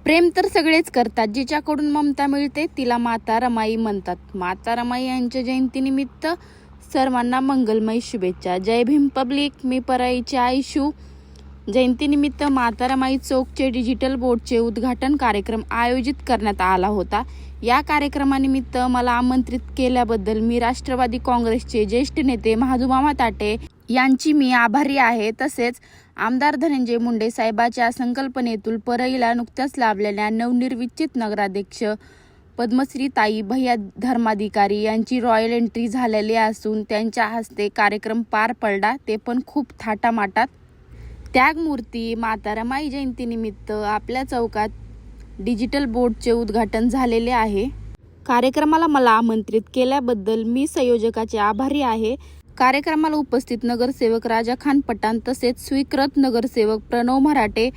प्रेम तर सगळेच करतात, जिच्याकडून ममता मिळते तिला माता रमाई म्हणतात। माता रमाई यांच्या जयंतीनिमित्त सर्वांना मंगलमय शुभेच्छा। जय भीम पब्लिक, मी पराईची आयशू। जयंतीनिमित्त माता रमाई चौकचे डिजिटल बोर्डचे उद्घाटन कार्यक्रम आयोजित करण्यात आला होता। या कार्यक्रमानिमित्त मला आमंत्रित केल्याबद्दल मी राष्ट्रवादी काँग्रेसचे ज्येष्ठ नेते महादूमामा ताटे यांची मी आभारी आहे। तसेच आमदार धनंजय मुंडे साहेबांच्या संकल्पनेतून परळीला नुकत्याच लाभलेल्या नवनिर्वाचित नगराध्यक्ष पद्मश्री ताई भैया धर्माधिकारी यांची रॉयल एंट्री झालेली असून त्यांच्या हस्ते कार्यक्रम पार पडला, ते पण खूप थाटामाटात। त्यागमूर्ती माता रमाई जयंतीनिमित्त आपल्या चौकात डिजिटल बोर्डचे उद्घाटन झालेले आहे। कार्यक्रमाला मला आमंत्रित केल्याबद्दल मी संयोजकाचे आभारी आहे। कार्यक्रमाला उपस्थित नगरसेवक राजा खान पठाण तसेच स्वीकृत नगरसेवक प्रणव मराठे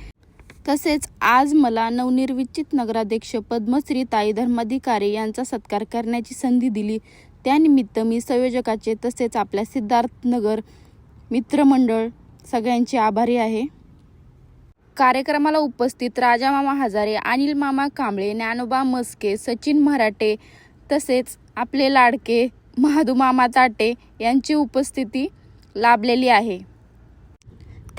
तसेच आज मला नवनिर्वाचित नगराध्यक्ष पद्मश्री ताई धर्माधिकारी यांचा सत्कार करण्याची संधी दिली, त्यानिमित्त मी संयोजकाचे तसेच आपल्या सिद्धार्थनगर मित्रमंडळ सगळ्यांचे आभारी आहे। कार्यक्रमाला उपस्थित राजामामा हजारे, अनिल मामा कांबळे, ज्ञानोबा मस्के, सचिन मराठे तसेच आपले लाडके महादूमामा ताटे यांची उपस्थिती लाभलेली आहे।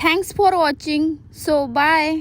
Thanks for watching, so bye.